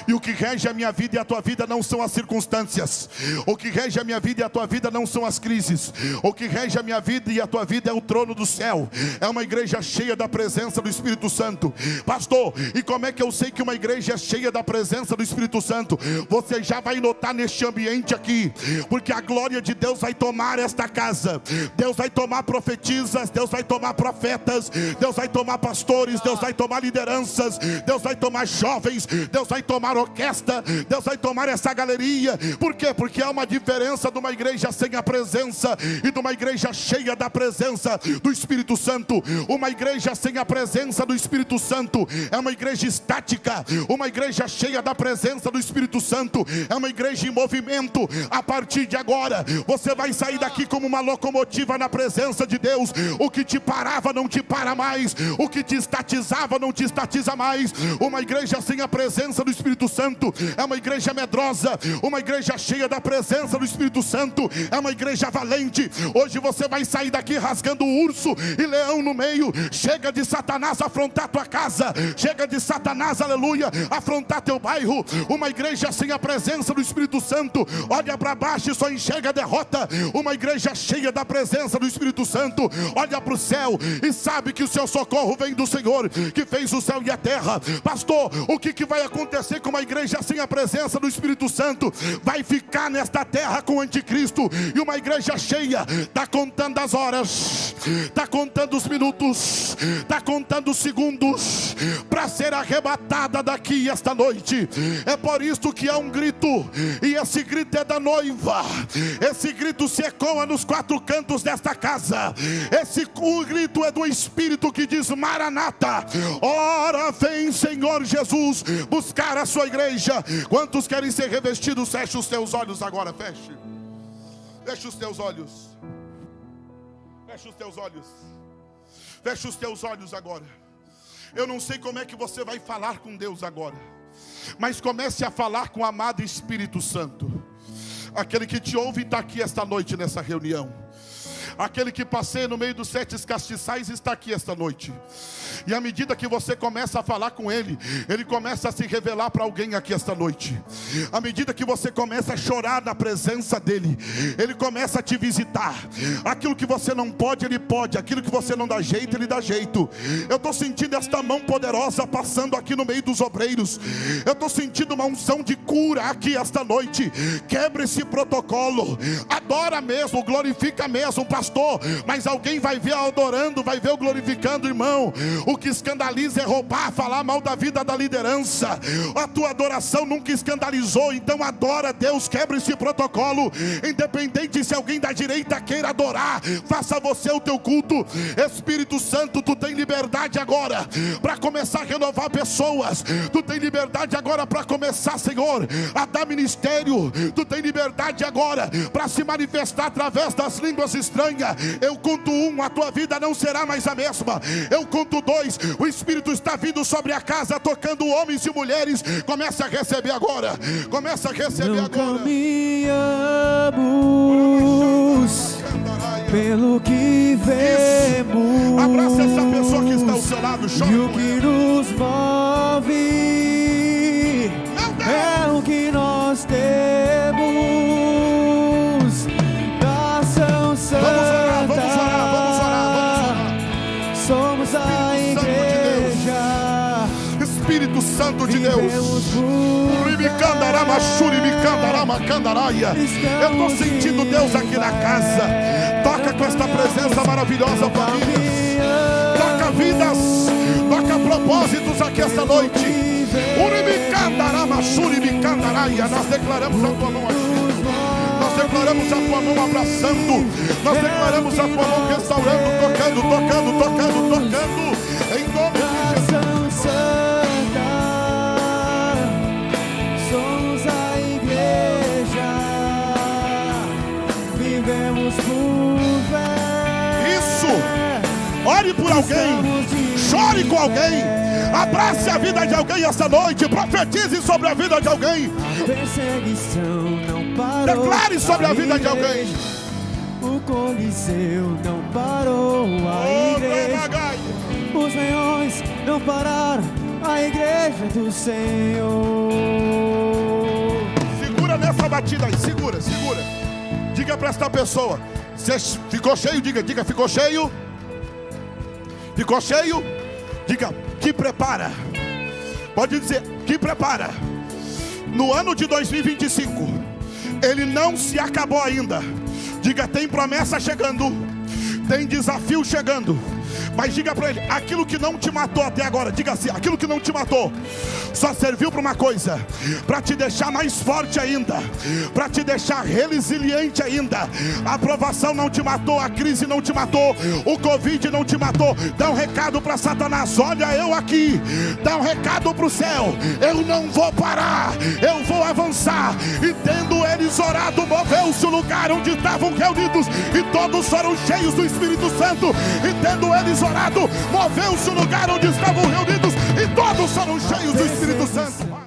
E o que rege a minha vida e a tua vida não são as circunstâncias. O que rege a minha vida e a tua vida não são as crises. O que rege a minha vida e a tua vida é o trono do céu. É uma igreja cheia da presença do Espírito Santo. Pastor, e como é que eu sei que uma igreja é cheia da presença do Espírito Santo? Você já vai notar neste ambiente aqui, porque a glória de Deus vai tomar esta casa. Deus vai tomar profetisas, Deus vai tomar profetas, Deus vai tomar pastores, Deus vai tomar lideranças, Deus vai tomar jovens, Deus vai tomar orquestra, Deus vai tomar essa galeria. Por quê? Porque há uma diferença de uma igreja sem a presença e de uma igreja cheia da presença do Espírito Santo. Uma igreja sem a presença do Espírito Santo é uma igreja estática. Uma igreja cheia da presença do Espírito Santo é uma igreja em movimento. A partir de agora, você vai sair daqui como uma locomotiva na presença de Deus. O que te parava não te para mais, o que te estatizava não te estatiza mais. Uma igreja sem a presença do Espírito Santo é uma igreja medrosa. Uma igreja cheia da presença do Espírito Santo é uma igreja valente. Hoje você vai sair daqui rasgando urso e leão no meio. Chega de Satanás afrontar tua casa, chega de Satanás, aleluia, afrontar teu bairro. Uma igreja sem a presença do Espírito Santo olha para baixo e só enxerga a derrota. Uma igreja cheia da presença do Espírito Santo olha para o céu e sabe que o seu socorro vem do Senhor, que fez o céu e a terra. Pastor, o que vai acontecer com uma igreja sem a presença do Espírito Santo? Vai ficar nesta terra com o anticristo. E uma igreja cheia está contando as horas, está contando os minutos, está contando os segundos para ser arrebatada daqui esta noite. É por isso que há um grito, e esse grito é da noiva. Esse grito se ecoa nos 4 cantos desta casa. O grito é do Espírito que diz: Maranata, ora vem Senhor Jesus buscar a sua igreja. Quantos querem ser revestidos? Feche os teus olhos agora, feche. Feche os teus olhos. Feche os teus olhos. Feche os teus olhos agora. Eu não sei como é que você vai falar com Deus agora, mas comece a falar com o amado Espírito Santo. Aquele que te ouve está aqui esta noite nessa reunião. Aquele que passeia no meio dos 7 castiçais está aqui esta noite. E à medida que você começa a falar com Ele, Ele começa a se revelar para alguém aqui esta noite. À medida que você começa a chorar na presença dEle, Ele começa a te visitar. Aquilo que você não pode, Ele pode. Aquilo que você não dá jeito, Ele dá jeito. Eu estou sentindo esta mão poderosa passando aqui no meio dos obreiros. Eu estou sentindo uma unção de cura aqui esta noite. Quebra esse protocolo. Adora mesmo, glorifica mesmo, pastor. Mas alguém vai ver adorando, vai ver o glorificando, irmão. O que escandaliza é roubar, falar mal da vida da liderança. A tua adoração nunca escandalizou. Então adora a Deus, quebra esse protocolo. Independente se alguém da direita queira adorar, faça você o teu culto. Espírito Santo, tu tem liberdade agora para começar a renovar pessoas. Tu tem liberdade agora para começar, Senhor, a dar ministério. Tu tem liberdade agora para se manifestar através das línguas estranhas. montanha. Eu conto 1, a tua vida não será mais a mesma. Eu conto 2, o Espírito está vindo sobre a casa, tocando homens e mulheres. Começa a receber agora. Começa a receber não agora. Caminhamos pelo que vemos. Abraça essa pessoa que está ao seu lado. Chora e o com que ela. nos move é o que nós temos. Nação Santa. Vamos orar, vamos orar, vamos orar, vamos orar. Somos a igreja. Espírito Santo de Deus. Eu estou sentindo Deus aqui na casa. Toca com esta presença maravilhosa, família. Toca vidas, toca propósitos aqui esta noite. Nós declaramos a tua mão aqui. Nós declaramos a tua mão abraçando. Nós declaramos a tua mão restaurando, tocando. Em nome de Jesus. Santa, somos a igreja, vivemos por fé. Isso! Ore por alguém, chore com alguém, abrace a vida de alguém esta noite, profetize sobre a vida de alguém, A perseguição não parou, declare sobre a vida de alguém. O Coliseu não parou, a igreja. Os leões não pararam, a igreja do Senhor. Segura nessa batida aí, segura. Diga para esta pessoa: você ficou cheio? Diga, ficou cheio? Ficou cheio? Diga, que prepara. Pode dizer, que prepara. No ano de 2025, ele não se acabou ainda. Diga, tem promessa chegando, tem desafio chegando. Mas diga para ele, aquilo que não te matou até agora, diga assim, aquilo que não te matou, só serviu para uma coisa, para te deixar mais forte ainda, para te deixar resiliente ainda. A provação não te matou, a crise não te matou, o Covid não te matou. Dá um recado para Satanás: olha eu aqui. Dá um recado para o céu: eu não vou parar, eu vou avançar. E tendo eles orado, moveu-se o lugar onde estavam reunidos, e todos foram cheios do Espírito Santo. E tendo eles orado, moveu-se o lugar onde estavam reunidos, e todos foram cheios do Espírito Santo.